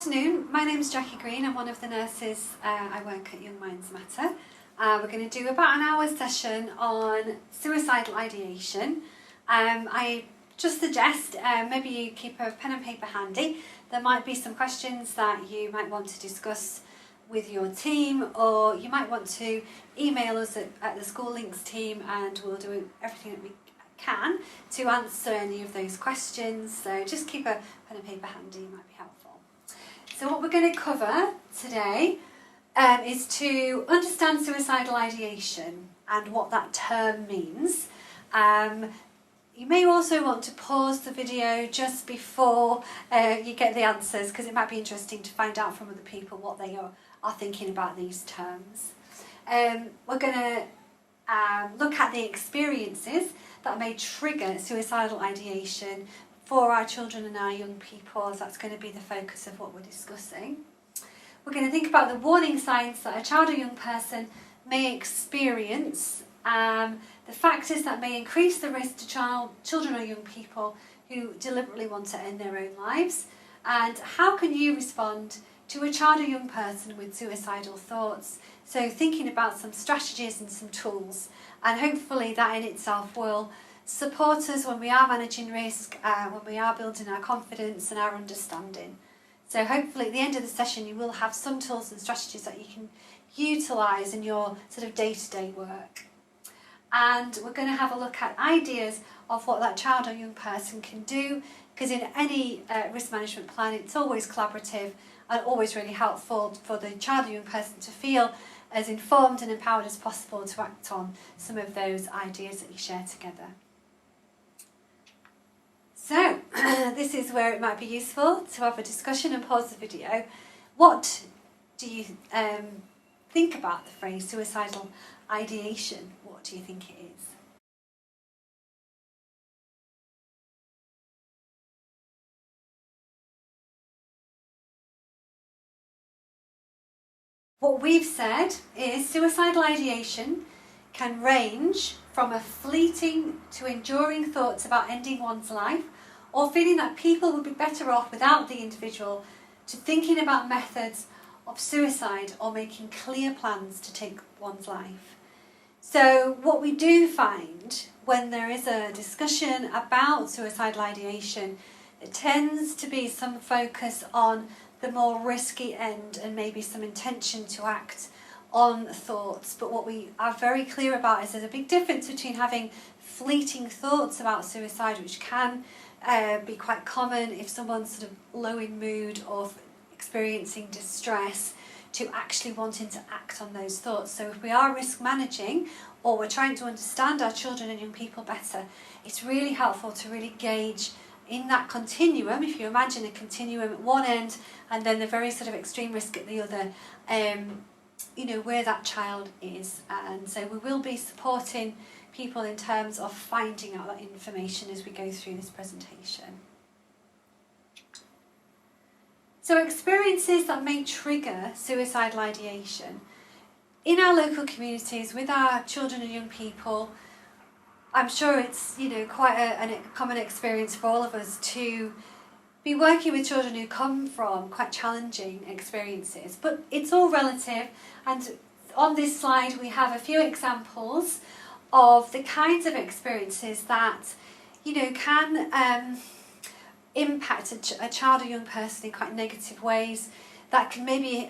Good afternoon, my name is Jackie Green. I'm one of the nurses. I work at Young Minds Matter. We're going to do about an hour session on suicidal ideation. I just suggest maybe you keep a pen and paper handy. There might be some questions that you might want to discuss with your team, or you might want to email us at the School Links team, and we'll do everything that we can to answer any of those questions. So just keep a pen and paper handy, it might be helpful. So what we're going to cover today is to understand suicidal ideation and what that term means. You may also want to pause the video just before you get the answers, because it might be interesting to find out from other people what they are thinking about these terms. We're going to look at the experiences that may trigger suicidal ideation for our children and our young people, as that's going to be the focus of what we're discussing. We're going to think about the warning signs that a child or young person may experience, the factors that may increase the risk to children or young people who deliberately want to end their own lives, and how can you respond to a child or young person with suicidal thoughts. So thinking about some strategies and some tools, and hopefully that in itself will support us when we are managing risk, when we are building our confidence and our understanding. So hopefully at the end of the session you will have some tools and strategies that you can utilise in your sort of day-to-day work. And we're going to have a look at ideas of what that child or young person can do, because in any risk management plan it's always collaborative and always really helpful for the child or young person to feel as informed and empowered as possible to act on some of those ideas that you share together. So, this is where it might be useful to have a discussion and pause the video. What do you think about the phrase suicidal ideation? What do you think it is? What we've said is suicidal ideation can range from a fleeting to enduring thoughts about ending one's life, or feeling that people would be better off without the individual, to thinking about methods of suicide or making clear plans to take one's life. So what we do find when there is a discussion about suicidal ideation, it tends to be some focus on the more risky end and maybe some intention to act on thoughts. But what we are very clear about is there's a big difference between having fleeting thoughts about suicide, which can be quite common if someone's sort of low in mood or experiencing distress, to actually wanting to act on those thoughts. So if we are risk managing, or we're trying to understand our children and young people better, it's really helpful to really gauge in that continuum. If you imagine a continuum at one end and then the very sort of extreme risk at the other, you know, where that child is. And so we will be supporting people in terms of finding out that information as we go through this presentation. So experiences that may trigger suicidal ideation. In our local communities, with our children and young people, I'm sure it's, you know, quite a common experience for all of us to be working with children who come from quite challenging experiences, but it's all relative. And on this slide we have a few examples of the kinds of experiences that, you know, can impact a child or young person in quite negative ways, that can maybe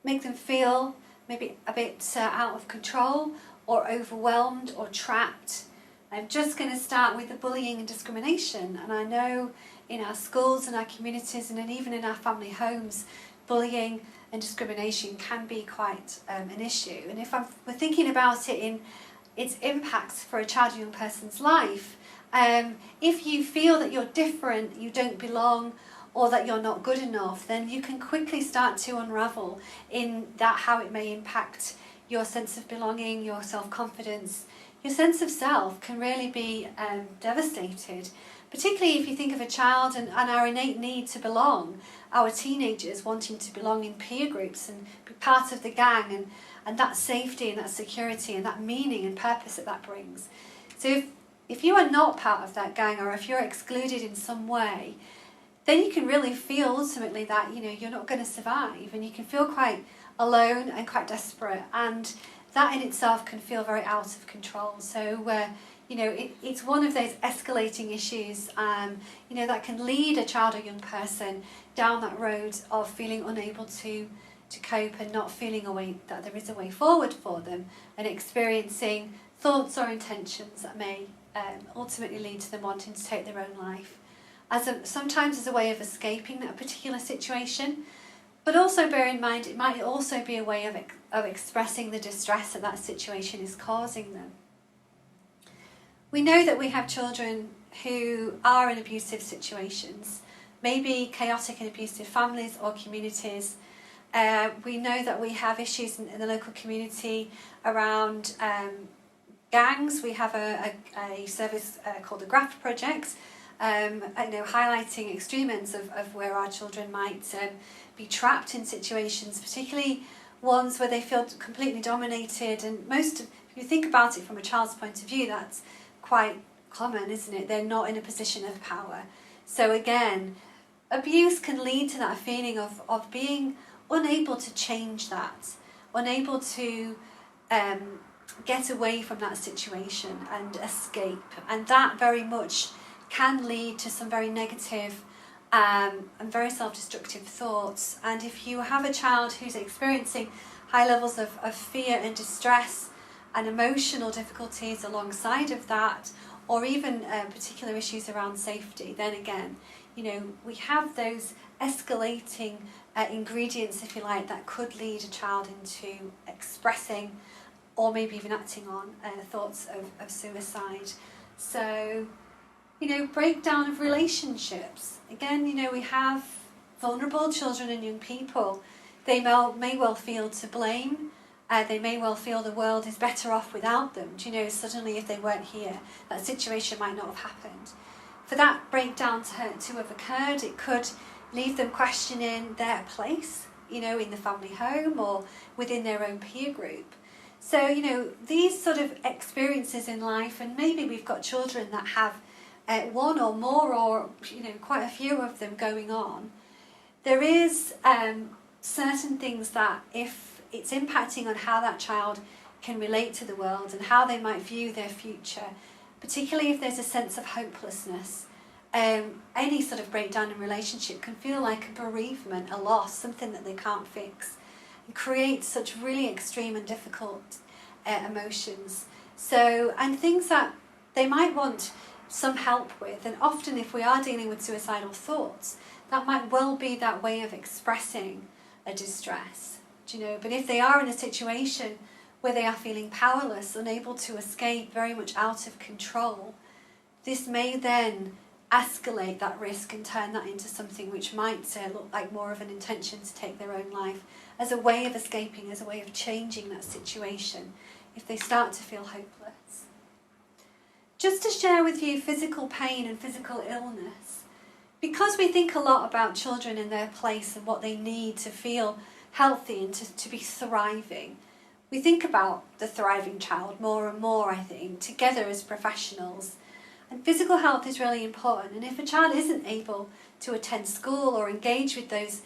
make them feel maybe a bit out of control or overwhelmed or trapped. I'm just going to start with the bullying and discrimination. And I know in our schools and our communities and even in our family homes, bullying and discrimination can be quite an issue. And if we're thinking about it in its impacts for a child or young person's life, if you feel that you're different, you don't belong, or that you're not good enough, then you can quickly start to unravel in that, how it may impact your sense of belonging, your self-confidence. Your sense of self can really be devastated, particularly if you think of a child and our innate need to belong, our teenagers wanting to belong in peer groups and be part of the gang, and that safety and that security and that meaning and purpose that brings. So if you are not part of that gang, or if you're excluded in some way, then you can really feel ultimately that, you know, you're not going to survive, and you can feel quite alone and quite desperate, and that in itself can feel very out of control. So you know, it's one of those escalating issues, you know, that can lead a child or young person down that road of feeling unable to cope and not feeling a way that there is a way forward for them, and experiencing thoughts or intentions that may ultimately lead to them wanting to take their own life, sometimes as a way of escaping that particular situation. But also bear in mind, it might also be a way of expressing the distress that situation is causing them. We know that we have children who are in abusive situations, maybe chaotic and abusive families or communities. We know that we have issues in the local community around gangs. We have a service called the Graft Project, you know, highlighting extreme ends of where our children might be trapped in situations, particularly ones where they feel completely dominated. And if you think about it from a child's point of view, that's quite common, isn't it? They're not in a position of power. So again, abuse can lead to that feeling of being unable to change that, unable to get away from that situation and escape. And that very much can lead to some very negative and very self-destructive thoughts. And if you have a child who's experiencing high levels of fear and distress and emotional difficulties alongside of that, or even particular issues around safety, then again, you know, we have those escalating ingredients, if you like, that could lead a child into expressing or maybe even acting on thoughts of suicide. So, you know, breakdown of relationships. Again, you know, we have vulnerable children and young people. They may well feel to blame. They may well feel the world is better off without them. Do you know, suddenly if they weren't here, that situation might not have happened. For that breakdown to have occurred, it could leave them questioning their place, you know, in the family home or within their own peer group. So, you know, these sort of experiences in life, and maybe we've got children that have one or more, or, you know, quite a few of them going on. There is certain things that, if it's impacting on how that child can relate to the world and how they might view their future, particularly if there's a sense of hopelessness, any sort of breakdown in relationship can feel like a bereavement, a loss, something that they can't fix, and create such really extreme and difficult emotions. So, and things that they might want some help with, and often if we are dealing with suicidal thoughts, that might well be that way of expressing a distress, do you know? But if they are in a situation where they are feeling powerless, unable to escape, very much out of control, this may then escalate that risk and turn that into something which might look like more of an intention to take their own life, as a way of escaping, as a way of changing that situation, if they start to feel hopeless. Just to share with you physical pain and physical illness, because we think a lot about children and their place and what they need to feel healthy and to be thriving, we think about the thriving child more and more, I think, together as professionals. And physical health is really important. And if a child isn't able to attend school or engage with those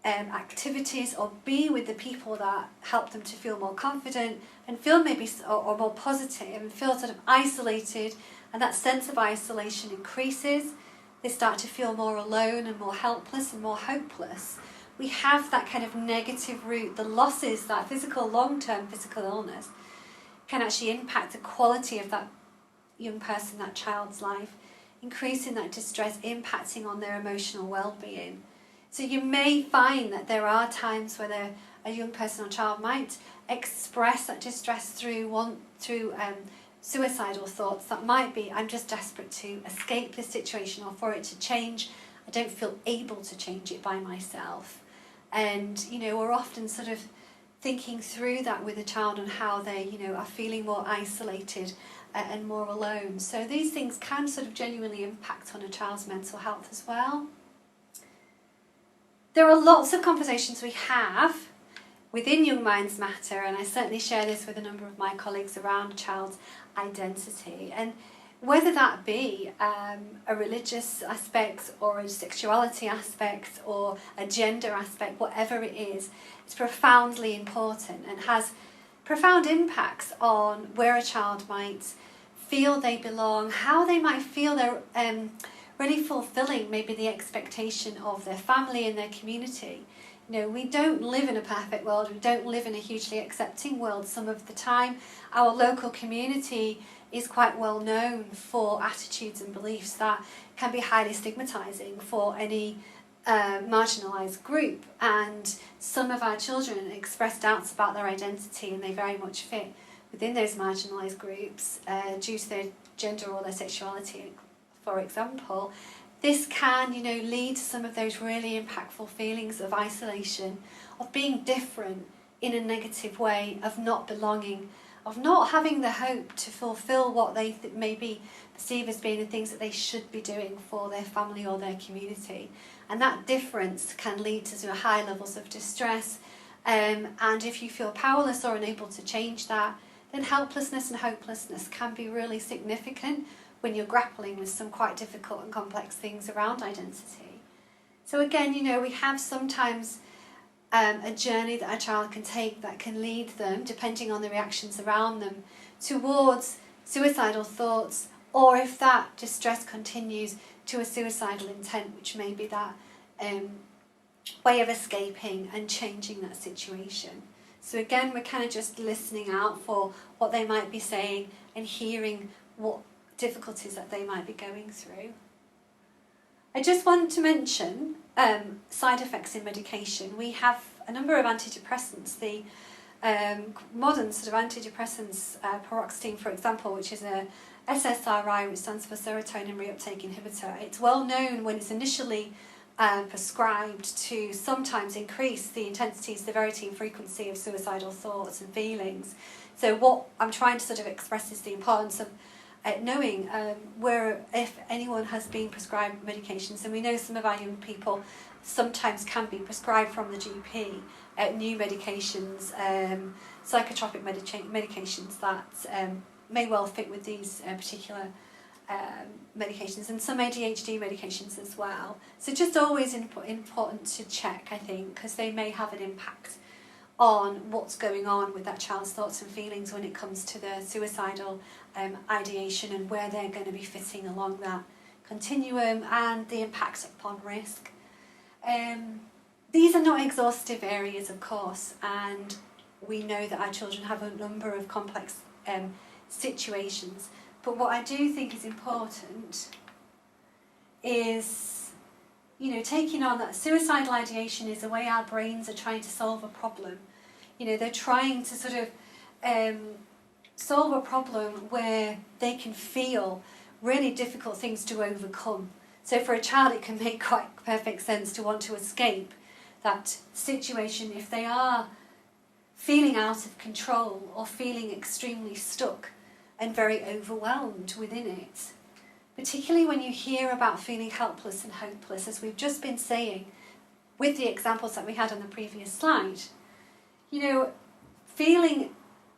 activities or be with the people that help them to feel more confident and feel maybe or more positive and feel sort of isolated, and that sense of isolation increases, they start to feel more alone and more helpless and more hopeless. We have that kind of negative root. The losses, that physical, long-term physical illness, can actually impact the quality of that young person, that child's life, increasing that distress, impacting on their emotional well-being. So you may find that there are times where a young person or child might express that distress through suicidal thoughts. That might be, I'm just desperate to escape this situation or for it to change. I don't feel able to change it by myself. And, you know, we're often sort of thinking through that with a child on how they, you know, are feeling more isolated and more alone. So these things can sort of genuinely impact on a child's mental health as well. There are lots of conversations we have within Young Minds Matter, and I certainly share this with a number of my colleagues around child's identity. And whether that be a religious aspect or a sexuality aspect or a gender aspect, whatever it is, it's profoundly important and has profound impacts on where a child might feel they belong, how they might feel they're really fulfilling maybe the expectation of their family and their community. You know, we don't live in a perfect world, we don't live in a hugely accepting world some of the time. Our local community is quite well known for attitudes and beliefs that can be highly stigmatising for any marginalised group, and some of our children express doubts about their identity and they very much fit within those marginalised groups due to their gender or their sexuality, for example. This can, you know, lead to some of those really impactful feelings of isolation, of being different in a negative way, of not belonging, of not having the hope to fulfil what they maybe perceive as being the things that they should be doing for their family or their community. And that difference can lead to high levels of distress. And if you feel powerless or unable to change that, then helplessness and hopelessness can be really significant when you're grappling with some quite difficult and complex things around identity. So again, you know, we have sometimes a journey that a child can take that can lead them, depending on the reactions around them, towards suicidal thoughts, or if that distress continues, to a suicidal intent, which may be that way of escaping and changing that situation. So again, we're kind of just listening out for what they might be saying and hearing what difficulties that they might be going through. I just want to mention side effects in medication. We have a number of antidepressants. The modern sort of antidepressants, paroxetine, for example, which is a SSRI, which stands for serotonin reuptake inhibitor. It's well known when it's initially prescribed to sometimes increase the intensity, severity and frequency of suicidal thoughts and feelings. So what I'm trying to sort of express is the importance of knowing where, if anyone has been prescribed medications, and we know some of our young people sometimes can be prescribed from the GP new medications, psychotropic medications that may well fit with these particular medications, and some ADHD medications as well. So just always important to check, I think, because they may have an impact on what's going on with that child's thoughts and feelings when it comes to the suicidal ideation and where they're going to be fitting along that continuum and the impacts upon risk. These are not exhaustive areas, of course, and we know that our children have a number of complex situations, but what I do think is important is, you know, taking on that suicidal ideation is a way our brains are trying to solve a problem. You know, they're trying to sort of solve a problem where they can feel really difficult things to overcome. So for a child, it can make quite perfect sense to want to escape that situation if they are feeling out of control or feeling extremely stuck and very overwhelmed within it. Particularly when you hear about feeling helpless and hopeless, as we've just been saying with the examples that we had on the previous slide. You know, feeling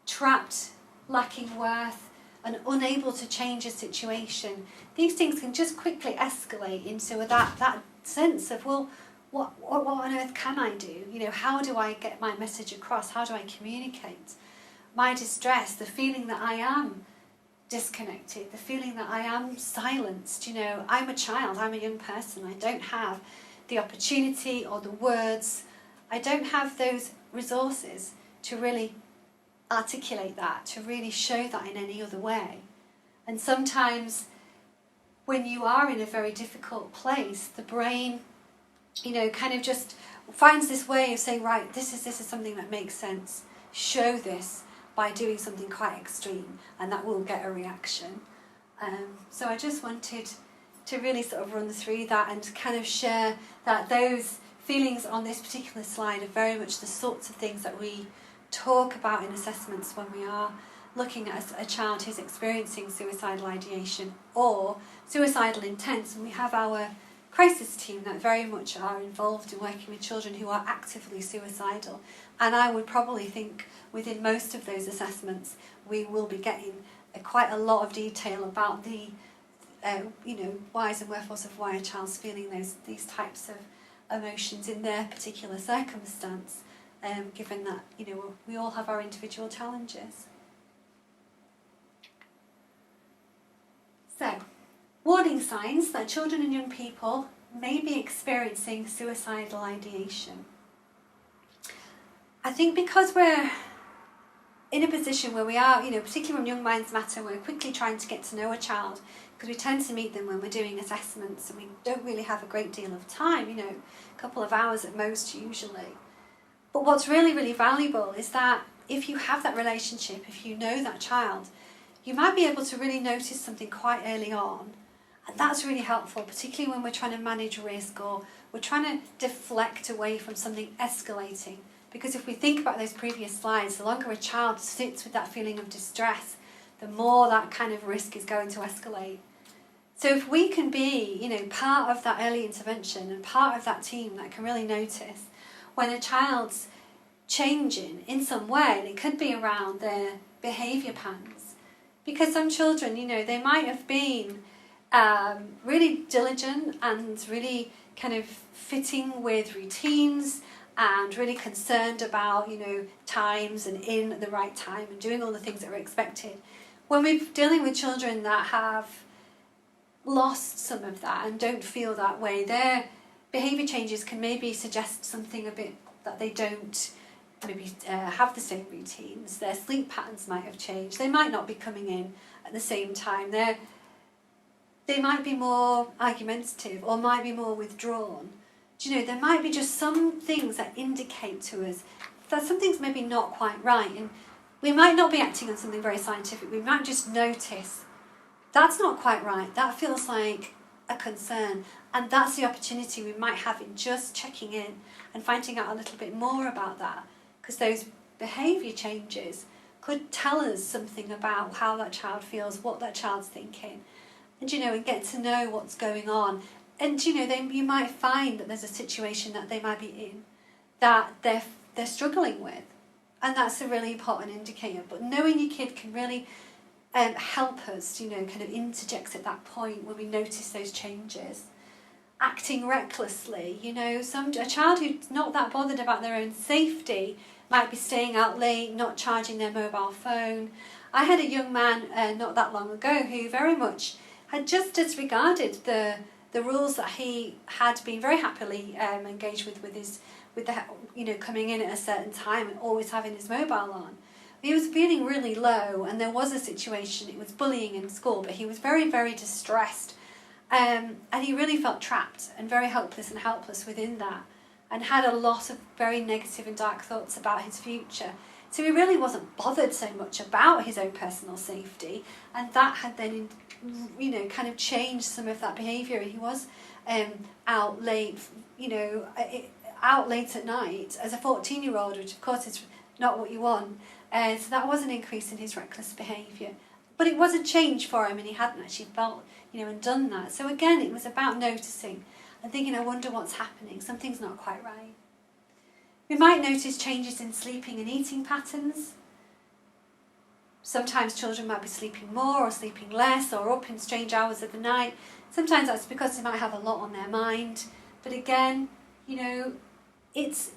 trapped, lacking worth, and unable to change a situation, these things can just quickly escalate into that sense of, well, what on earth can I do? You know, how do I get my message across? How do I communicate my distress, the feeling that I am disconnected, the feeling that I am silenced? You know, I'm a child, I'm a young person, I don't have the opportunity or the words, I don't have those resources to really articulate that, to really show that in any other way. And sometimes when you are in a very difficult place, the brain, you know, kind of just finds this way of saying, right, this is something that makes sense, show this by doing something quite extreme, and that will get a reaction. So I just wanted to really sort of run through that and kind of share that those feelings on this particular slide are very much the sorts of things that we talk about in assessments when we are looking at a child who's experiencing suicidal ideation or suicidal intent. And we have our crisis team that very much are involved in working with children who are actively suicidal. And I would probably think within most of those assessments we will be getting quite a lot of detail about the whys and wherefores of why a child's feeling these types of emotions in their particular circumstance, given that we all have our individual challenges. So, warning signs that children and young people may be experiencing suicidal ideation. I think because we're in a position where we are, particularly when Young Minds Matter, we're quickly trying to get to know a child, because we tend to meet them when we're doing assessments and we don't really have a great deal of time, a couple of hours at most usually. But what's really, really valuable is that if you have that relationship, if you know that child, you might be able to really notice something quite early on. And that's really helpful, particularly when we're trying to manage risk or we're trying to deflect away from something escalating. Because if we think about those previous slides, the longer a child sits with that feeling of distress, the more that kind of risk is going to escalate. So if we can be, part of that early intervention and part of that team that can really notice when a child's changing in some way, and it could be around their behaviour patterns. Because some children, they might have been really diligent and really kind of fitting with routines and really concerned about, times and in at the right time and doing all the things that are expected. When we're dealing with children that have lost some of that and don't feel that way, their behaviour changes can maybe suggest something a bit that they don't maybe have the same routines. Their sleep patterns might have changed. They might not be coming in at the same time. They might be more argumentative or might be more withdrawn. There might be just some things that indicate to us that something's maybe not quite right, and we might not be acting on something very scientific. We might just notice that's not quite right. That feels like a concern, and that's the opportunity we might have in just checking in and finding out a little bit more about that, because those behaviour changes could tell us something about how that child feels, what that child's thinking, and and get to know what's going on. And you might find that there's a situation that they might be in that they're struggling with, and that's a really important indicator. But knowing your kid can really help us, kind of interject at that point when we notice those changes. Acting recklessly, a child who's not that bothered about their own safety might be staying out late, not charging their mobile phone. I had a young man not that long ago who very much had just disregarded the rules that he had been very happily engaged with the coming in at a certain time and always having his mobile on. He was feeling really low, and there was a situation, it was bullying in school, but he was very, very distressed, and he really felt trapped and very hopeless and helpless within that, and had a lot of very negative and dark thoughts about his future. So he really wasn't bothered so much about his own personal safety, and that had then kind of changed some of that behaviour. He was out late, out late at night as a 14-year-old, which of course is not what you want. So that was an increase in his reckless behaviour. But it was a change for him, and he hadn't actually felt, and done that. So again, it was about noticing and thinking, I wonder what's happening. Something's not quite right. We might notice changes in sleeping and eating patterns. Sometimes children might be sleeping more or sleeping less or up in strange hours of the night. Sometimes that's because they might have a lot on their mind. But again, it's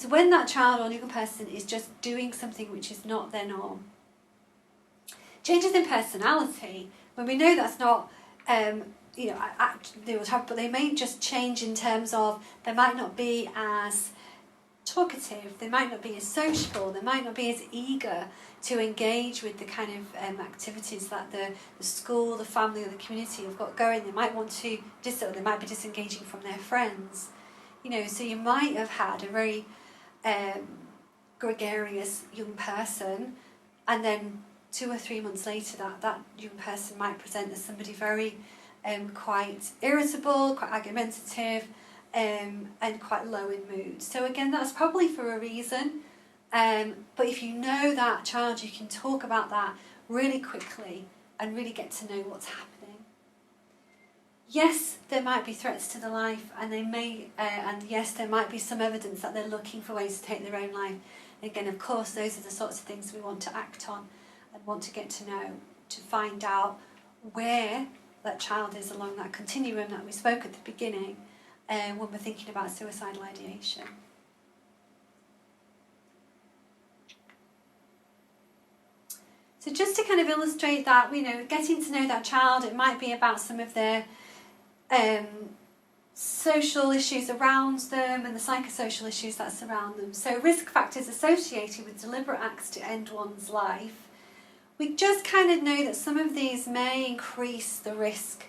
when that child or young person is just doing something which is not their norm. Changes in personality, when we know that's not, but they may just change in terms of they might not be as talkative, they might not be as sociable, they might not be as eager to engage with the kind of activities that the school, the family or the community have got going. They might want to they might be disengaging from their friends. So you might have had a very gregarious young person, and then 2 or 3 months later that young person might present as somebody very quite irritable, quite argumentative, and quite low in mood. So again, that's probably for a reason. But if you know that child, you can talk about that really quickly and really get to know what's happening. Yes, there might be threats to the life, and and yes, there might be some evidence that they're looking for ways to take their own life. And again, of course, those are the sorts of things we want to act on. want to get to know, to find out where that child is along that continuum that we spoke at the beginning when we're thinking about suicidal ideation. So just to kind of illustrate that, getting to know that child, it might be about some of their social issues around them and the psychosocial issues that surround them. So risk factors associated with deliberate acts to end one's life. We just kind of know that some of these may increase the risk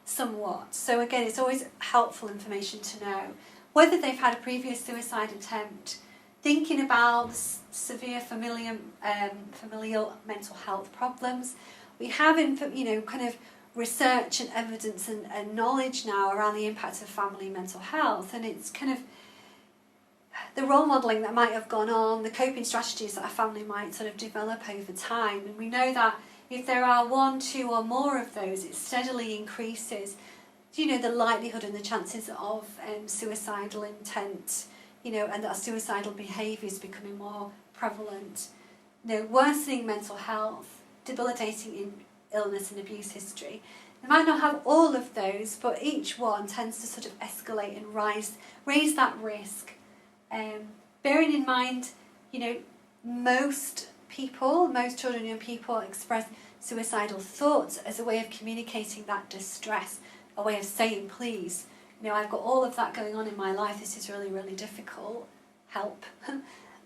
somewhat. So again, it's always helpful information to know whether they've had a previous suicide attempt, thinking about severe familial mental health problems. We have, kind of research and evidence and knowledge now around the impact of family mental health, and it's kind of the role modelling that might have gone on, the coping strategies that a family might sort of develop over time. And we know that if there are 1, 2 or more of those, it steadily increases, the likelihood and the chances of suicidal intent, and that suicidal behaviours becoming more prevalent. Worsening mental health, debilitating illness and abuse history. They might not have all of those, but each one tends to sort of escalate and raise that risk. Bearing in mind, most children and young people express suicidal thoughts as a way of communicating that distress, a way of saying, please, I've got all of that going on in my life, this is really, really difficult, help.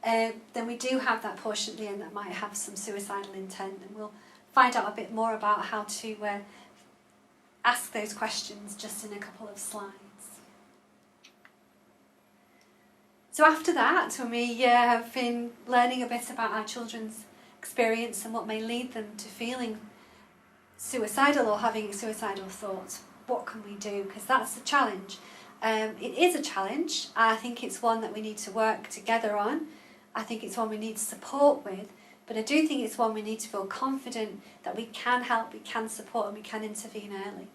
Then we do have that portion at the end that might have some suicidal intent, and we'll find out a bit more about how to ask those questions just in a couple of slides. So after that, when we have been learning a bit about our children's experience and what may lead them to feeling suicidal or having suicidal thoughts, what can we do? Because that's the challenge. It is a challenge. I think it's one that we need to work together on. I think it's one we need support with. But I do think it's one we need to feel confident that we can help, we can support, and we can intervene early.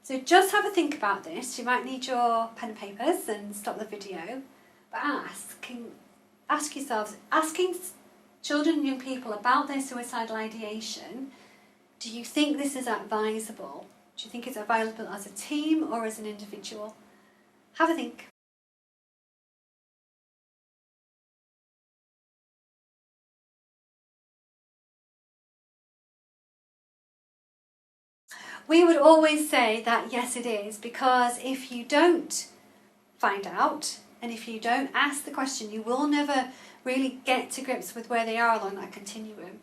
So just have a think about this. You might need your pen and papers and stop the video. But ask yourselves, asking children and young people about their suicidal ideation, do you think this is advisable? Do you think it's advisable as a team or as an individual? Have a think. We would always say that yes it is, because if you don't find out and if you don't ask the question, you will never really get to grips with where they are along that continuum.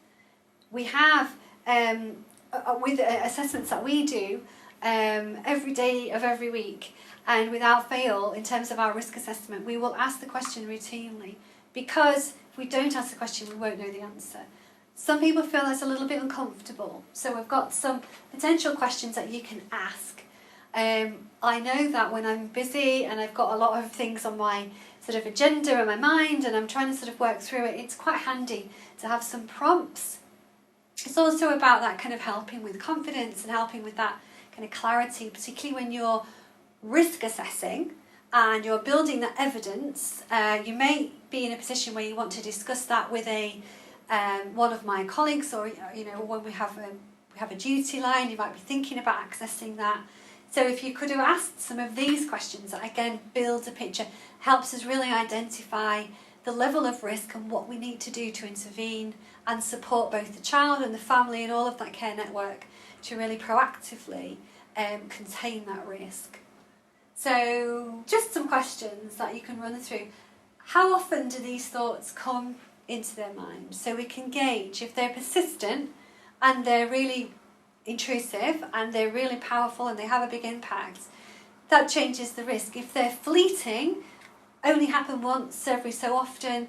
We have, with assessments that we do every day of every week, and without fail, in terms of our risk assessment, we will ask the question routinely, because if we don't ask the question, we won't know the answer. Some people feel that's a little bit uncomfortable, so we've got some potential questions that you can ask. I know that when I'm busy and I've got a lot of things on my sort of agenda in my mind and I'm trying to sort of work through it, it's quite handy to have some prompts. It's also about that kind of helping with confidence and helping with that kind of clarity, particularly when you're risk assessing and you're building that evidence. You may be in a position where you want to discuss that with one of my colleagues, or when we have a duty line, you might be thinking about accessing that. So if you could have asked some of these questions, that again builds a picture, helps us really identify the level of risk and what we need to do to intervene and support both the child and the family and all of that care network to really proactively contain that risk. So just some questions that you can run through. How often do these thoughts come into their mind? So we can gauge if they're persistent and they're really intrusive and they're really powerful and they have a big impact, that changes the risk. If they're fleeting, only happen once every so often,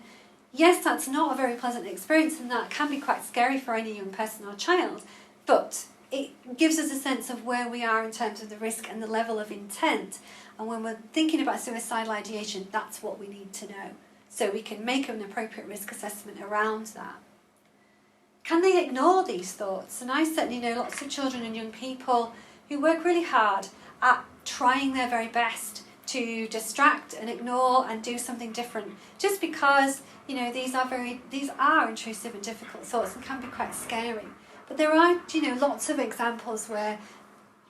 yes, that's not a very pleasant experience and that can be quite scary for any young person or child, but it gives us a sense of where we are in terms of the risk and the level of intent. And when we're thinking about suicidal ideation, that's what we need to know, so we can make an appropriate risk assessment around that. Can they ignore these thoughts? And I certainly know lots of children and young people who work really hard at trying their very best to distract and ignore and do something different, just because You know, these are intrusive and difficult thoughts and can be quite scary. But there are, you know, lots of examples where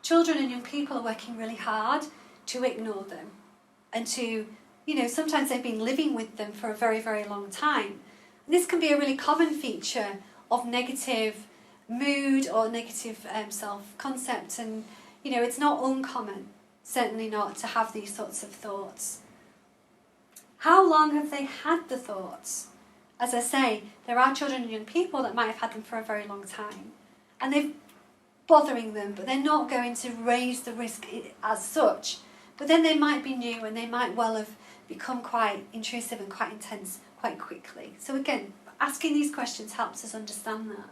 children and young people are working really hard to ignore them and to, you know, sometimes they've been living with them for a very, very long time. And this can be a really common feature of negative mood or negative self-concept, and, you know, it's not uncommon, certainly not, to have these sorts of thoughts. How long have they had the thoughts? As I say, there are children and young people that might have had them for a very long time, and they're bothering them, but they're not going to raise the risk as such. But then they might be new, and they might well have become quite intrusive and quite intense quite quickly. So again, asking these questions helps us understand that.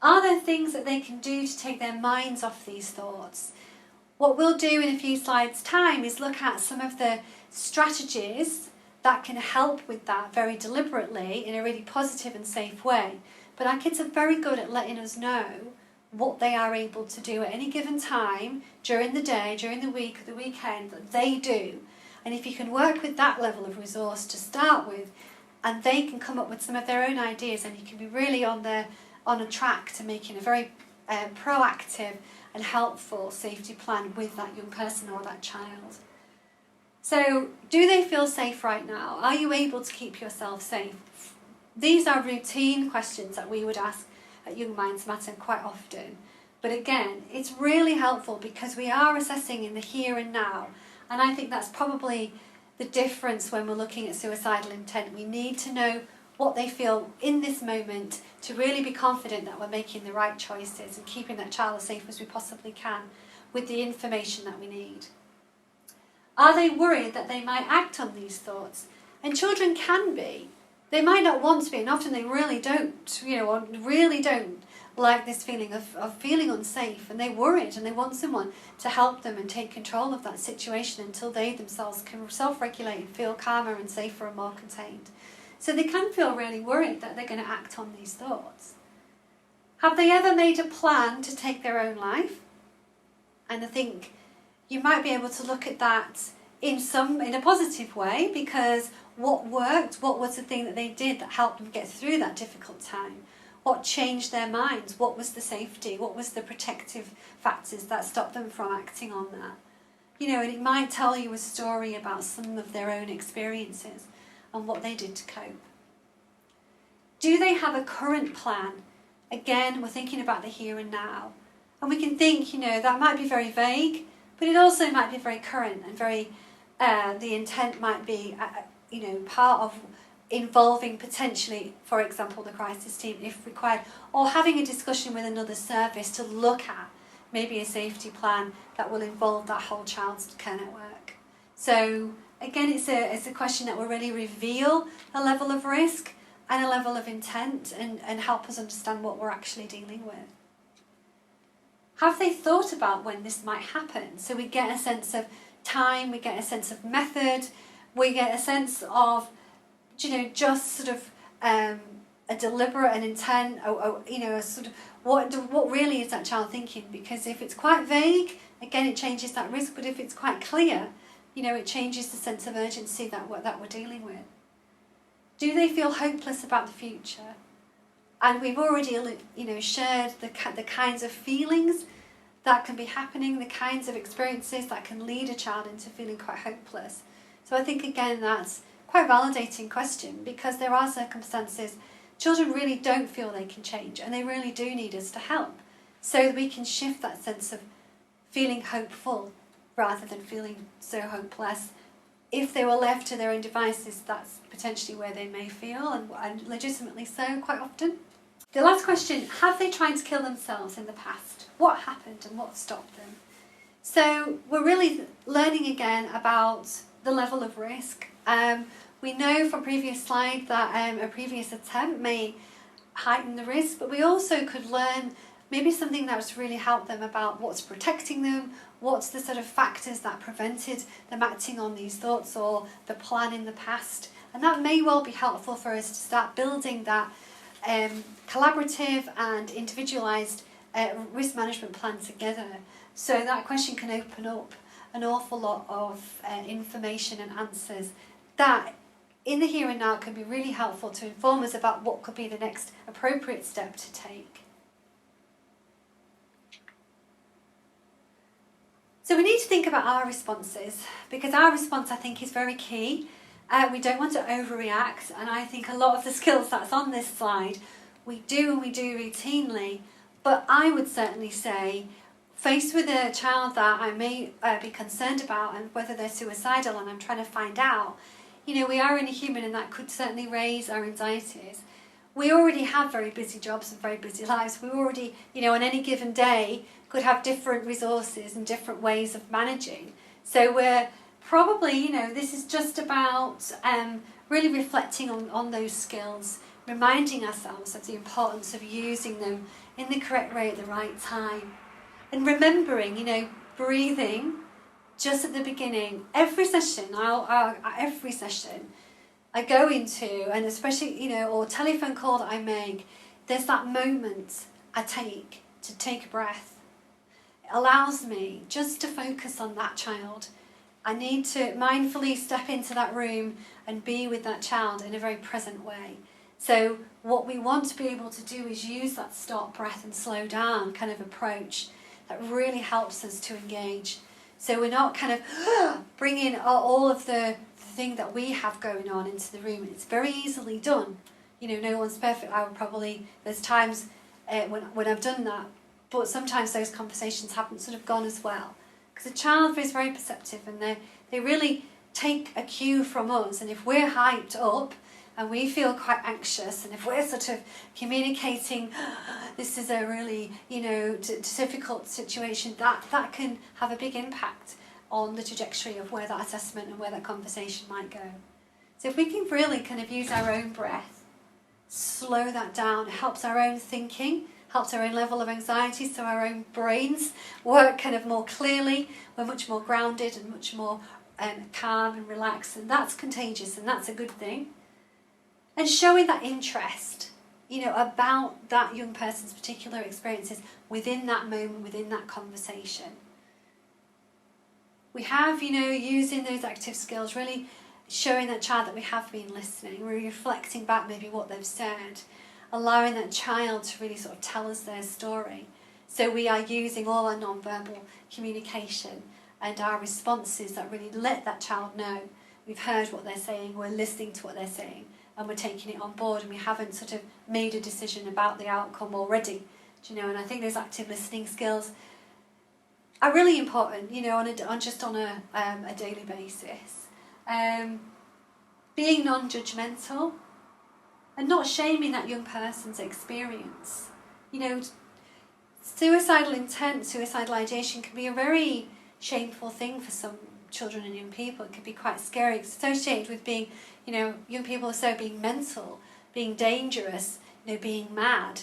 Are there things that they can do to take their minds off these thoughts? What we'll do in a few slides' time is look at some of the strategies that can help with that very deliberately in a really positive and safe way. But our kids are very good at letting us know what they are able to do at any given time, during the day, during the week, or the weekend, that they do. And if you can work with that level of resource to start with, and they can come up with some of their own ideas, and you can be really on a track to making a very proactive and helpful safety plan with that young person or that child. So, do they feel safe right now? Are you able to keep yourself safe? These are routine questions that we would ask at Young Minds Matter quite often. But again, it's really helpful because we are assessing in the here and now. And I think that's probably the difference when we're looking at suicidal intent. We need to know what they feel in this moment to really be confident that we're making the right choices and keeping that child as safe as we possibly can with the information that we need. Are they worried that they might act on these thoughts? And children can be. They might not want to be, and often they really don't, you know, or really don't like this feeling of feeling unsafe, and they're worried and they want someone to help them and take control of that situation until they themselves can self-regulate and feel calmer and safer and more contained. So they can feel really worried that they're going to act on these thoughts. Have they ever made a plan to take their own life? And I think you might be able to look at that in a positive way, because what worked, what was the thing that they did that helped them get through that difficult time? What changed their minds? What was the safety? What was the protective factors that stopped them from acting on that? You know, and it might tell you a story about some of their own experiences and what they did to cope. Do they have a current plan? Again, we're thinking about the here and now. And we can think, you know, that might be very vague, but it also might be very current and very, the intent might be, you know, part of involving potentially, for example, the crisis team if required, or having a discussion with another service to look at maybe a safety plan that will involve that whole child's care network. So again, it's a question that will really reveal a level of risk and a level of intent and help us understand what we're actually dealing with. Have they thought about when this might happen? So we get a sense of time, we get a sense of method, we get a sense of, you know, just sort of a deliberate and intent, you know, a sort of what really is that child thinking? Because if it's quite vague, again, it changes that risk. But if it's quite clear, you know, it changes the sense of urgency that we're dealing with. Do they feel hopeless about the future? And we've already, you know, shared the kinds of feelings that can be happening, the kinds of experiences that can lead a child into feeling quite hopeless. So I think, again, that's quite a validating question, because there are circumstances children really don't feel they can change, and they really do need us to help so that we can shift that sense of feeling hopeful rather than feeling so hopeless. If they were left to their own devices, that's potentially where they may feel, and legitimately so quite often. The last question, have they tried to kill themselves in the past? What happened and what stopped them? So we're really learning again about the level of risk. We know from previous slide that a previous attempt may heighten the risk, but we also could learn maybe something that's really helped them about what's protecting them, what's the sort of factors that prevented them acting on these thoughts or the plan in the past. And that may well be helpful for us to start building that collaborative and individualised risk management plan together. So that question can open up an awful lot of information and answers that in the here and now can be really helpful to inform us about what could be the next appropriate step to take. So we need to think about our responses, because our response, I think, is very key. We don't want to overreact, and I think a lot of the skills that's on this slide we do routinely, but I would certainly say, faced with a child that I may be concerned about and whether they're suicidal and I'm trying to find out, we are only human, and that could certainly raise our anxieties. We already have very busy jobs and very busy lives. We already, on any given day, could have different resources and different ways of managing. So we're probably, this is just about really reflecting on those skills, reminding ourselves of the importance of using them in the correct way at the right time. And remembering, breathing just at the beginning. Every session I go into, and especially, or telephone call that I make, there's that moment I take to take a breath. It allows me just to focus on that child. I need to mindfully step into that room and be with that child in a very present way. So what we want to be able to do is use that stop, breath and slow down kind of approach that really helps us to engage. So we're not kind of bringing all of the thing that we have going on into the room. It's very easily done. No one's perfect. There's times when I've done that, but sometimes those conversations haven't sort of gone as well. Because a child is very perceptive, and they really take a cue from us. And if we're hyped up and we feel quite anxious, and if we're sort of communicating, this is a really, difficult situation, that can have a big impact on the trajectory of where that assessment and where that conversation might go. So if we can really kind of use our own breath, slow that down, it helps our own thinking, helps our own level of anxiety, so our own brains work kind of more clearly. We're much more grounded and much more calm and relaxed, and that's contagious, and that's a good thing. And showing that interest, about that young person's particular experiences within that moment, within that conversation. We have, using those active skills, really showing that child that we have been listening, really reflecting back maybe what they've said, allowing that child to really sort of tell us their story. So we are using all our non-verbal communication and our responses that really let that child know we've heard what they're saying, we're listening to what they're saying, and we're taking it on board, and we haven't sort of made a decision about the outcome already. And I think those active listening skills are really important, on a daily basis. Being non-judgmental and not shaming that young person's experience. Suicidal intent, suicidal ideation can be a very shameful thing for some children and young people. It can be quite scary. It's associated with being, young people are being mental, being dangerous, being mad.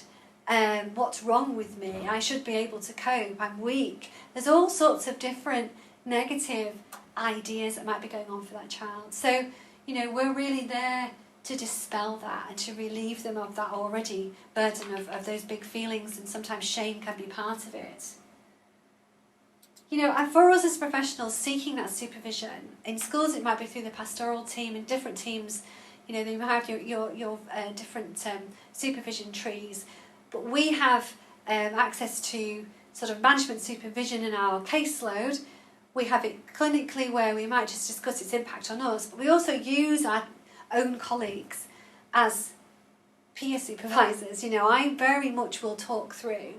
What's wrong with me? I should be able to cope. I'm weak. There's all sorts of different negative ideas that might be going on for that child. So, we're really there to dispel that and to relieve them of that already burden of those big feelings, and sometimes shame can be part of it. And for us as professionals seeking that supervision, in schools it might be through the pastoral team, in different teams, they might have your different supervision trees. But we have access to sort of management supervision in our caseload. We have it clinically where we might just discuss its impact on us, but we also use our own colleagues as peer supervisors. I very much will talk through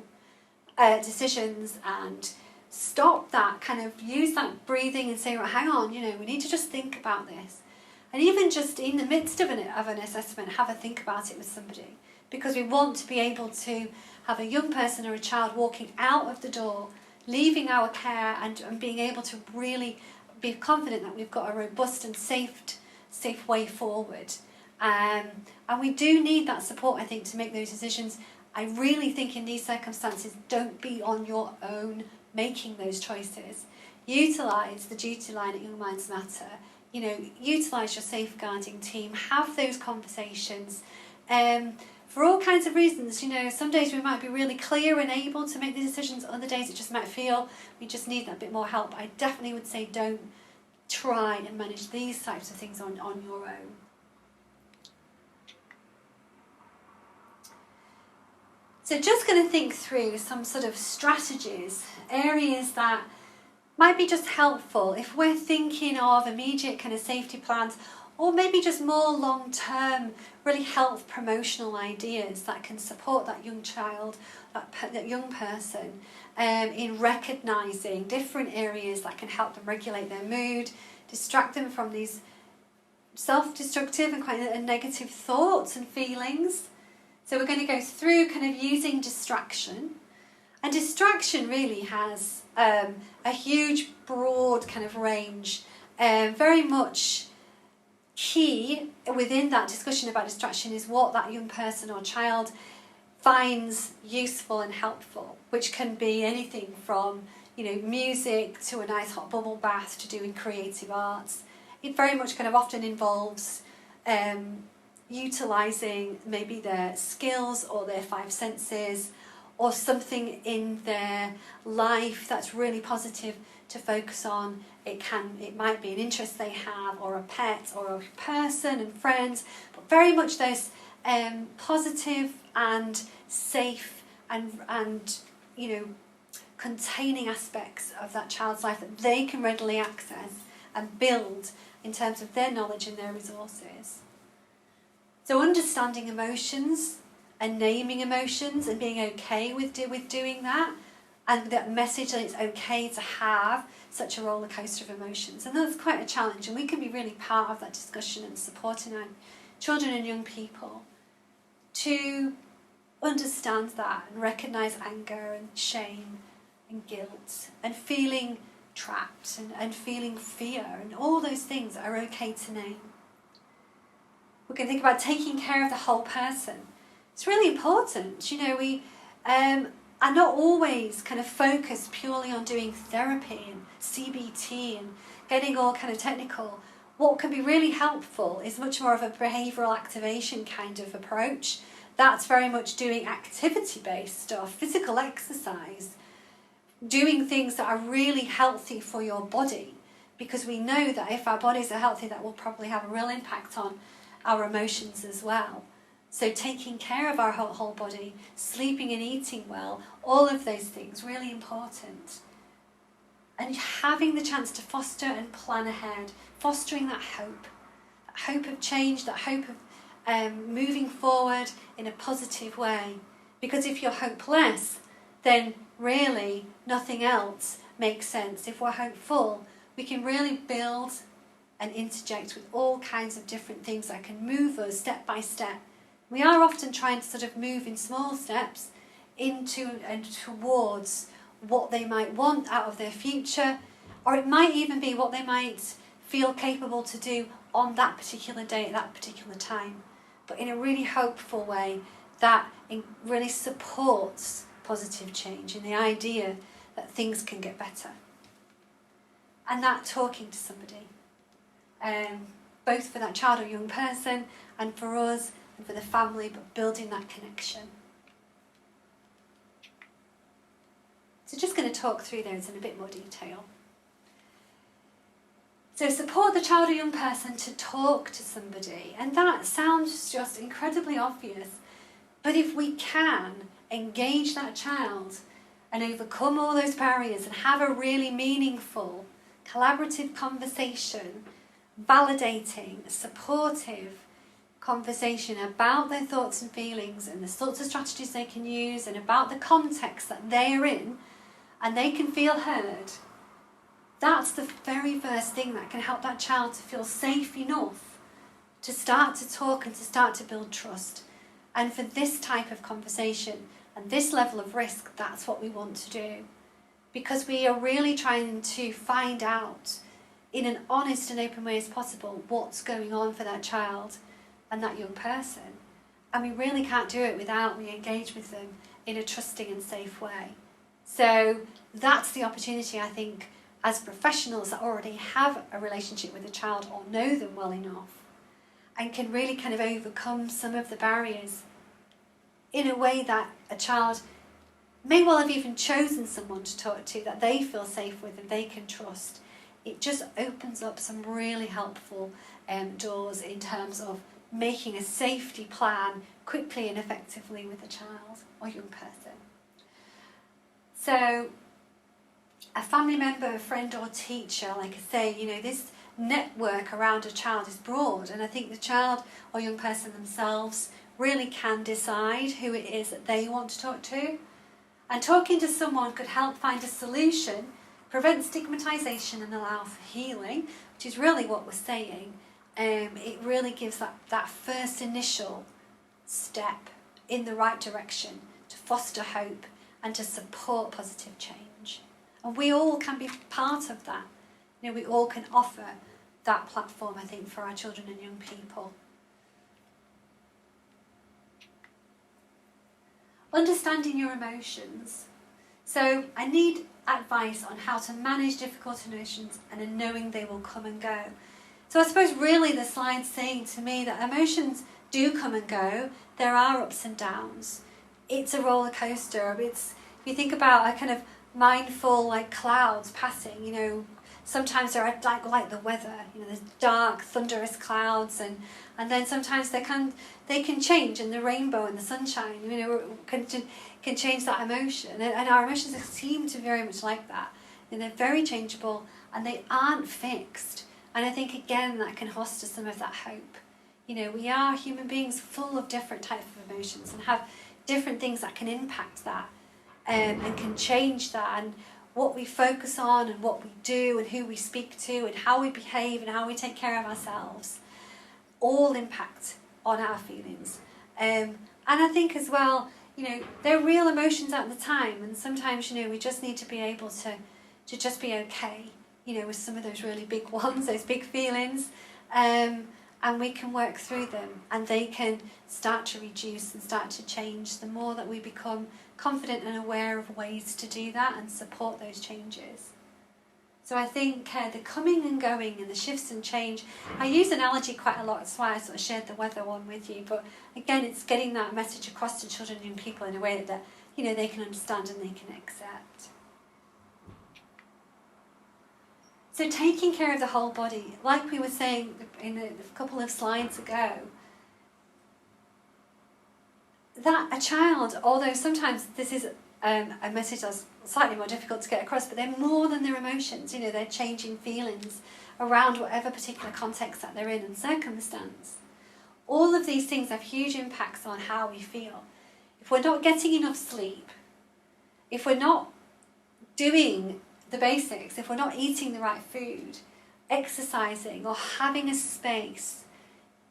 decisions and stop that, kind of use that breathing and say, right, hang on, we need to just think about this. And even just in the midst of an assessment, have a think about it with somebody. Because we want to be able to have a young person or a child walking out of the door, leaving our care, and being able to really be confident that we've got a robust and safe way forward. And we do need that support, I think, to make those decisions. I really think in these circumstances, don't be on your own making those choices. Utilise the duty line at Young Minds Matter. Utilise your safeguarding team. Have those conversations. For all kinds of reasons, some days we might be really clear and able to make the decisions, other days it just might feel we just need that bit more help. I definitely would say don't try and manage these types of things on your own. So just going to think through some sort of strategies, areas that might be just helpful if we're thinking of immediate kind of safety plans, or maybe just more long-term, really health promotional ideas that can support that young child, that young person, in recognising different areas that can help them regulate their mood, distract them from these self-destructive and quite negative thoughts and feelings. So we're going to go through kind of using distraction. And distraction really has a huge, broad kind of range, very much key within that discussion about distraction is what that young person or child finds useful and helpful, which can be anything from, you know, music to a nice hot bubble bath to doing creative arts. It very much kind of often involves utilising maybe their skills or their five senses, or something in their life that's really positive to focus on. It might be an interest they have, or a pet, or a person and friends, but very much those positive and safe and you know, containing aspects of that child's life that they can readily access and build in terms of their knowledge and their resources. So understanding emotions and naming emotions and being okay with doing that, and that message that it's okay to have such a roller coaster of emotions. And that's quite a challenge, and we can be really part of that discussion and supporting our children and young people to understand that and recognise anger and shame and guilt and feeling trapped and feeling fear, and all those things are okay to name. We're going to think about taking care of the whole person. It's really important. You know, we are not always kind of focused purely on doing therapy and CBT and getting all kind of technical. What can be really helpful is much more of a behavioural activation kind of approach. That's very much doing activity-based stuff, physical exercise, doing things that are really healthy for your body, because we know that if our bodies are healthy, that will probably have a real impact on our emotions as well. So taking care of our whole body, sleeping and eating well, all of those things, really important. And having the chance to foster and plan ahead, fostering that hope of change, that hope of moving forward in a positive way. Because if you're hopeless, then really nothing else makes sense. If we're hopeful, we can really build and interject with all kinds of different things that can move us step by step. We are often trying to sort of move in small steps into and towards what they might want out of their future, or it might even be what they might feel capable to do on that particular day at that particular time, but in a really hopeful way that really supports positive change and the idea that things can get better. And that talking to somebody, both for that child or young person and for us and for the family, but building that connection. So just going to talk through those in a bit more detail. So support the child or young person to talk to somebody, and that sounds just incredibly obvious, but if we can engage that child and overcome all those barriers and have a really meaningful, collaborative conversation, validating, supportive conversation about their thoughts and feelings and the sorts of strategies they can use and about the context that they are in, and they can feel heard, that's the very first thing that can help that child to feel safe enough to start to talk and to start to build trust. And for this type of conversation and this level of risk, that's what we want to do, because we are really trying to find out in an honest and open way as possible what's going on for that child and that young person. And we really can't do it without we engage with them in a trusting and safe way. So that's the opportunity, I think, as professionals that already have a relationship with a child or know them well enough and can really kind of overcome some of the barriers in a way that a child may well have even chosen someone to talk to that they feel safe with and they can trust. It just opens up some really helpful doors in terms of making a safety plan quickly and effectively with a child or young person. So a family member, a friend or teacher, like I say, you know, this network around a child is broad, and I think the child or young person themselves really can decide who it is that they want to talk to. And talking to someone could help find a solution, prevent stigmatisation and allow for healing, which is really what we're saying. It really gives that first initial step in the right direction to foster hope and to support positive change. And we all can be part of that. You know, we all can offer that platform, I think, for our children and young people. Understanding your emotions. So I need advice on how to manage difficult emotions and knowing they will come and go. So I suppose really the slide's saying to me that emotions do come and go. There are ups and downs. It's a roller coaster. If you think about a kind of mindful like clouds passing, you know, sometimes they're like the weather, you know, there's dark, thunderous clouds, and then sometimes they can change, and the rainbow and the sunshine, you know, can change that emotion, and our emotions seem to be very much like that, and they're very changeable, and they aren't fixed. And I think again that can foster some of that hope. You know, we are human beings full of different types of emotions and have different things that can impact that, and can change that, and what we focus on and what we do and who we speak to and how we behave and how we take care of ourselves all impact on our feelings. And I think as well, you know, they're real emotions at the time, and sometimes, you know, we just need to be able to just be okay, you know, with some of those really big ones, those big feelings, and we can work through them, and they can start to reduce and start to change the more that we become confident and aware of ways to do that and support those changes. So I think the coming and going and the shifts and change, I use analogy quite a lot, that's why I sort of shared the weather one with you, but again it's getting that message across to children and young people in a way that, you know, they can understand and they can accept. So taking care of the whole body, like we were saying in a couple of slides ago, that a child, although sometimes this is a message that's slightly more difficult to get across, but they're more than their emotions, you know, they're changing feelings around whatever particular context that they're in and circumstance. All of these things have huge impacts on how we feel. If we're not getting enough sleep, if we're not doing the basics, if we're not eating the right food, exercising or having a space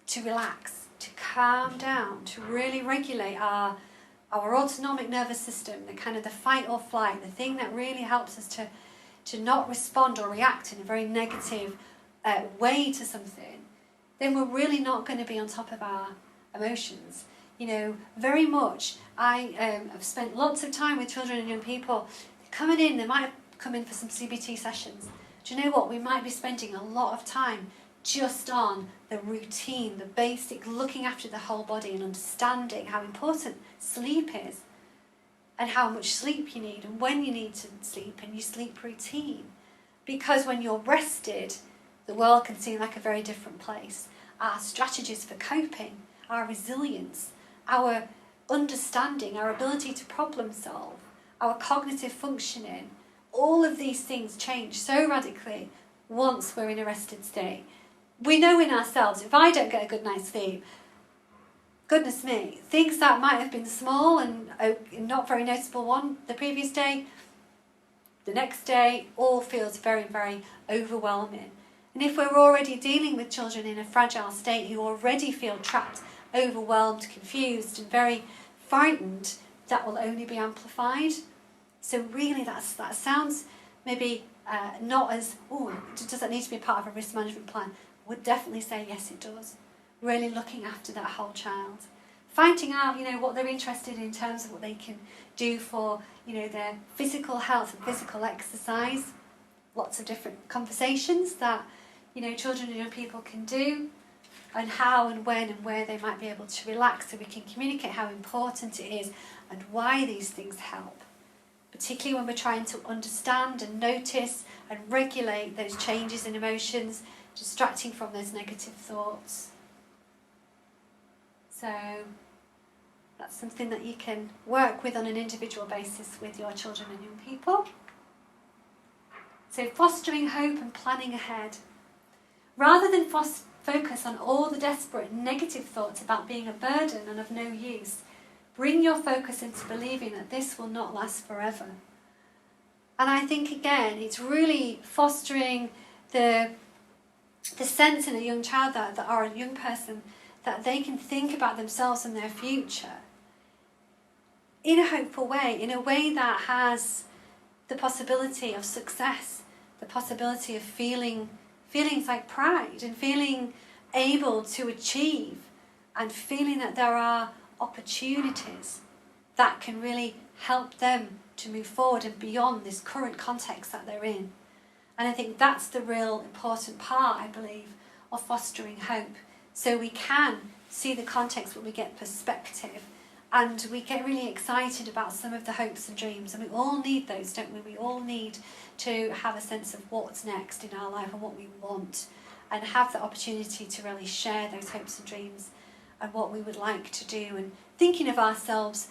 to relax, to calm down, to really regulate our autonomic nervous system, the kind of the fight or flight, the thing that really helps us to not respond or react in a very negative way to something, then we're really not going to be on top of our emotions. You know, very much, I have spent lots of time with children and young people coming in. They might have come in for some CBT sessions. Do you know what? We might be spending a lot of time just on the routine, the basic, looking after the whole body and understanding how important sleep is and how much sleep you need and when you need to sleep and your sleep routine. Because when you're rested, the world can seem like a very different place. Our strategies for coping, our resilience, our understanding, our ability to problem solve, our cognitive functioning, all of these things change so radically once we're in a rested state. We know in ourselves, if I don't get a good night's sleep, goodness me, things that might have been small and not very noticeable one the previous day, the next day, all feels very, very overwhelming. And if we're already dealing with children in a fragile state who already feel trapped, overwhelmed, confused and very frightened, that will only be amplified. So really that sounds maybe not as, does that need to be part of a risk management plan? Would definitely say yes, it does. Really looking after that whole child. Finding out, you know, what they're interested in terms of what they can do for, you know, their physical health and physical exercise. Lots of different conversations that, you know, children and young people can do, and how and when and where they might be able to relax, so we can communicate how important it is and why these things help. Particularly when we're trying to understand and notice and regulate those changes in emotions, distracting from those negative thoughts. So that's something that you can work with on an individual basis with your children and young people. So fostering hope and planning ahead. Rather than focus on all the desperate negative thoughts about being a burden and of no use, bring your focus into believing that this will not last forever. And I think, again, it's really fostering the sense in a young child or a young person that they can think about themselves and their future in a hopeful way, in a way that has the possibility of success, the possibility of feelings like pride and feeling able to achieve and feeling that there are opportunities that can really help them to move forward and beyond this current context that they're in. And I think that's the real important part, I believe, of fostering hope. So we can see the context, but we get perspective. And we get really excited about some of the hopes and dreams. And we all need those, don't we? We all need to have a sense of what's next in our life and what we want. And have the opportunity to really share those hopes and dreams and what we would like to do. And thinking of ourselves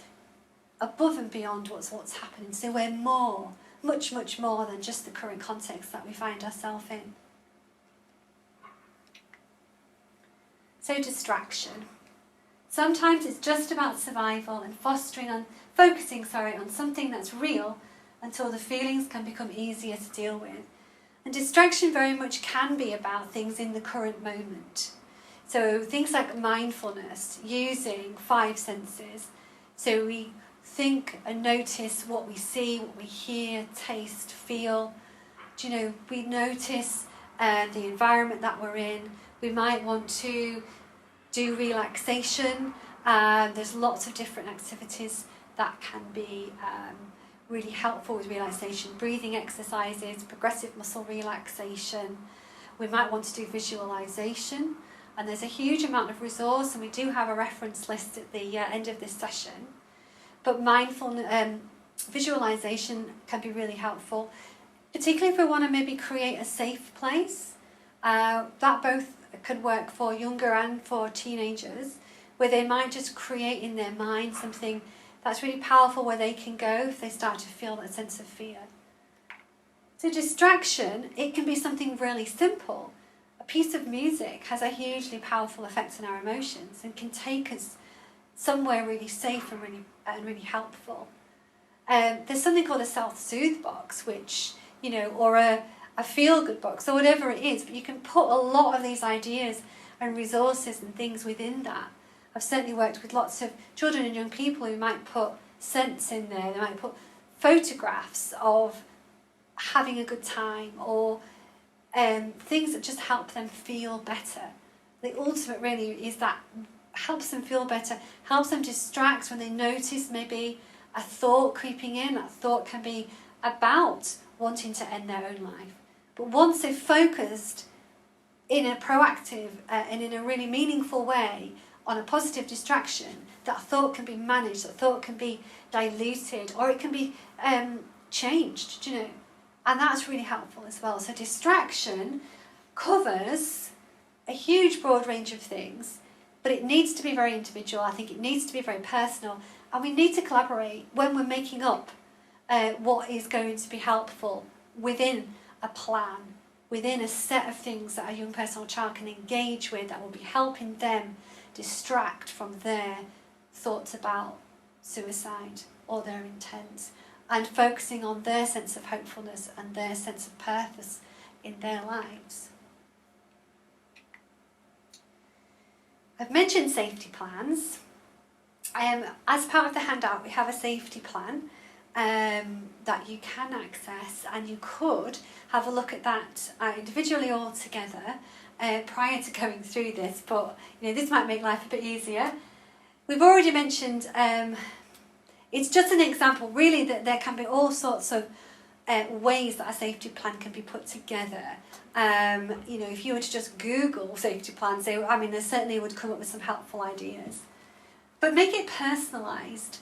above and beyond what's happening. So we're more, much, much more than just the current context that we find ourselves in. So distraction. Sometimes it's just about survival and focusing on something that's real until the feelings can become easier to deal with. And distraction very much can be about things in the current moment. So things like mindfulness, using 5 senses. So we think and notice what we see, what we hear, taste, feel. We notice the environment that we're in. We might want to do relaxation. There's lots of different activities that can be really helpful with relaxation. Breathing exercises, progressive muscle relaxation. We might want to do visualization. And there's a huge amount of resource, and we do have a reference list at the end of this session. But mindfulness, visualization can be really helpful, particularly if we want to maybe create a safe place. That both could work for younger and for teenagers, where they might just create in their mind something that's really powerful where they can go if they start to feel that sense of fear. So distraction, it can be something really simple. A piece of music has a hugely powerful effect on our emotions and can take us somewhere really safe and really helpful. There's something called a self-soothe box, which, or a feel-good box, or whatever it is, but you can put a lot of these ideas and resources and things within that. I've certainly worked with lots of children and young people who might put scents in there, they might put photographs of having a good time, or things that just help them feel better. The ultimate really is that helps them feel better, helps them distract when they notice maybe a thought creeping in. That thought can be about wanting to end their own life. But once they've focused in a proactive and in a really meaningful way on a positive distraction, that thought can be managed, that thought can be diluted, or it can be changed, and that's really helpful as well. So distraction covers a huge broad range of things, but it needs to be very individual. I think it needs to be very personal, and we need to collaborate when we're making up what is going to be helpful within a plan, within a set of things that a young person or child can engage with that will be helping them distract from their thoughts about suicide or their intent, and focusing on their sense of hopefulness and their sense of purpose in their lives. I've mentioned safety plans. As part of the handout, we have a safety plan that you can access, and you could have a look at that individually or together prior to going through this, but this might make life a bit easier. We've already mentioned, it's just an example really, that there can be all sorts of ways that a safety plan can be put together. If you were to just Google safety plans, there certainly would come up with some helpful ideas. But make it personalised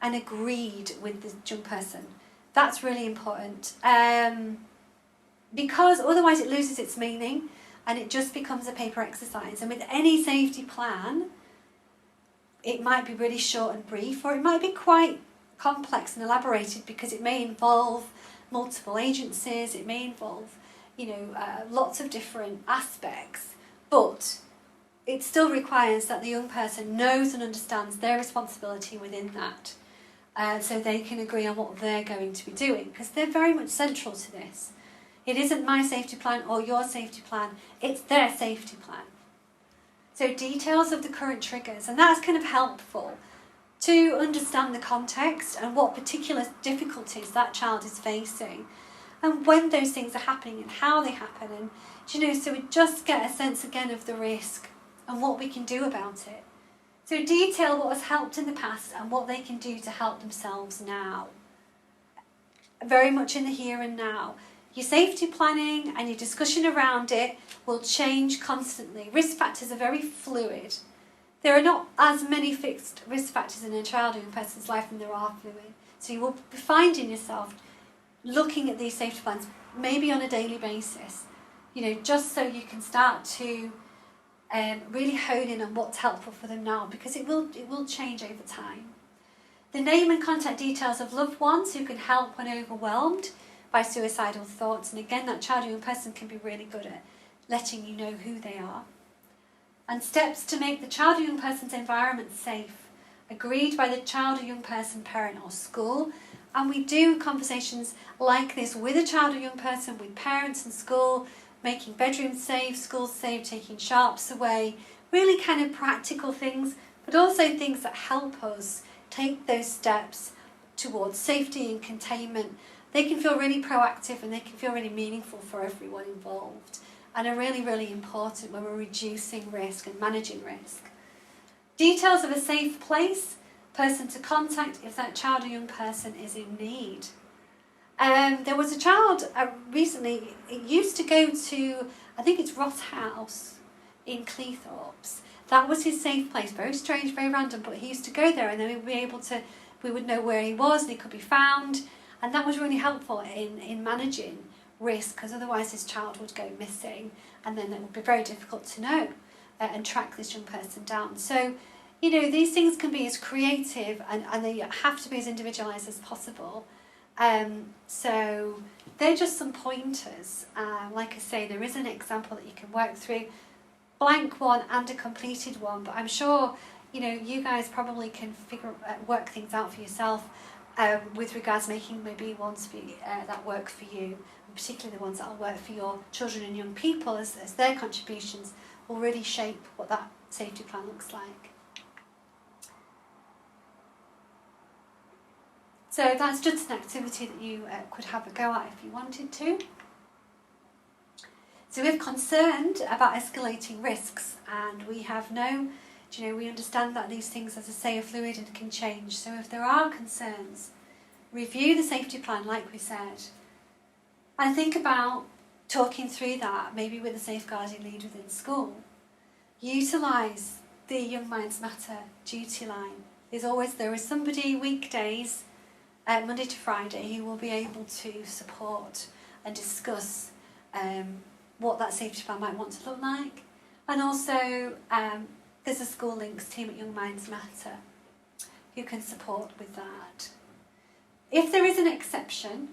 and agreed with the young person. That's really important. Because otherwise it loses its meaning and it just becomes a paper exercise. And with any safety plan, it might be really short and brief, or it might be quite complex and elaborated because it may involve multiple agencies, it may involve, lots of different aspects, but it still requires that the young person knows and understands their responsibility within that, so they can agree on what they're going to be doing, because they're very much central to this. It isn't my safety plan or your safety plan, it's their safety plan. So details of the current triggers, and that's kind of helpful to understand the context and what particular difficulties that child is facing, and when those things are happening and how they happen, and so we just get a sense again of the risk and what we can do about it. So detail what has helped in the past and what they can do to help themselves now. Very much in the here and now. Your safety planning and your discussion around it will change constantly. Risk factors are very fluid. There are not as many fixed risk factors in a child or young person's life than there are fluid. So you will be finding yourself looking at these safety plans maybe on a daily basis, just so you can start to really hone in on what's helpful for them now, because it will change over time. The name and contact details of loved ones who can help when overwhelmed by suicidal thoughts, and again that child or young person can be really good at letting you know who they are. And steps to make the child or young person's environment safe, agreed by the child or young person, parent or school. And we do conversations like this with a child or young person, with parents and school, making bedrooms safe, schools safe, taking sharps away, really kind of practical things, but also things that help us take those steps towards safety and containment. They can feel really proactive and they can feel really meaningful for everyone involved, and are really, really important when we're reducing risk and managing risk. Details of a safe place, person to contact if that child or young person is in need. There was a child recently, it used to go to, I think it's Ross House in Cleethorpes. That was his safe place. Very strange, very random, but he used to go there, and then we would know where he was and he could be found. And that was really helpful in managing risk, because otherwise this child would go missing, and then it would be very difficult to know and track this young person down. So, these things can be as creative and they have to be as individualised as possible. So they're just some pointers. Like I say, there is an example that you can work through, blank one and a completed one, but I'm sure you guys probably can work things out for yourself with regards to making maybe ones for that work for you, and particularly the ones that will work for your children and young people, as their contributions will really shape what that safety plan looks like. So that's just an activity that you could have a go at if you wanted to. So we're concerned about escalating risks, and we have we understand that these things, as I say, are fluid and can change. So if there are concerns, review the safety plan like we said, and think about talking through that, maybe with a safeguarding lead within school. Utilise the Young Minds Matter duty line. There is somebody weekdays, Monday to Friday, who will be able to support and discuss what that safety plan might want to look like. And also there's a school links team at Young Minds Matter who can support with that. If there is an exception,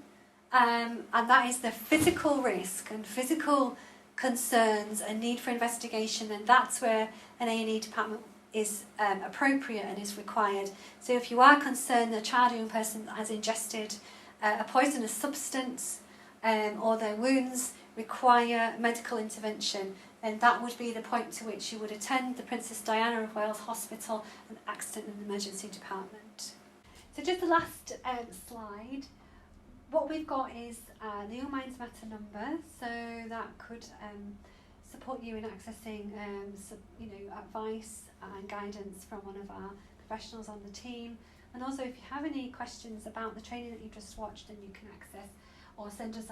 and that is the physical risk and physical concerns and need for investigation, then that's where an A&E department is appropriate and is required. So if you are concerned that a child or young person has ingested a poisonous substance, or their wounds require medical intervention, then that would be the point to which you would attend the Princess Diana of Wales Hospital and Accident and Emergency Department. So just the last slide. What we've got is the Young Minds Matter number, so that could support you in accessing advice and guidance from one of our professionals on the team. And also, if you have any questions about the training that you just watched, then you can access or send us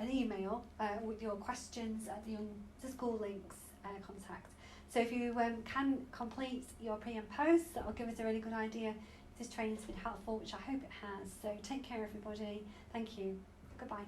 an email with your questions at the school links contact. So if you can complete your pre and post, that will give us a really good idea if this training's been helpful, which I hope it has. So take care, everybody. Thank you. Goodbye.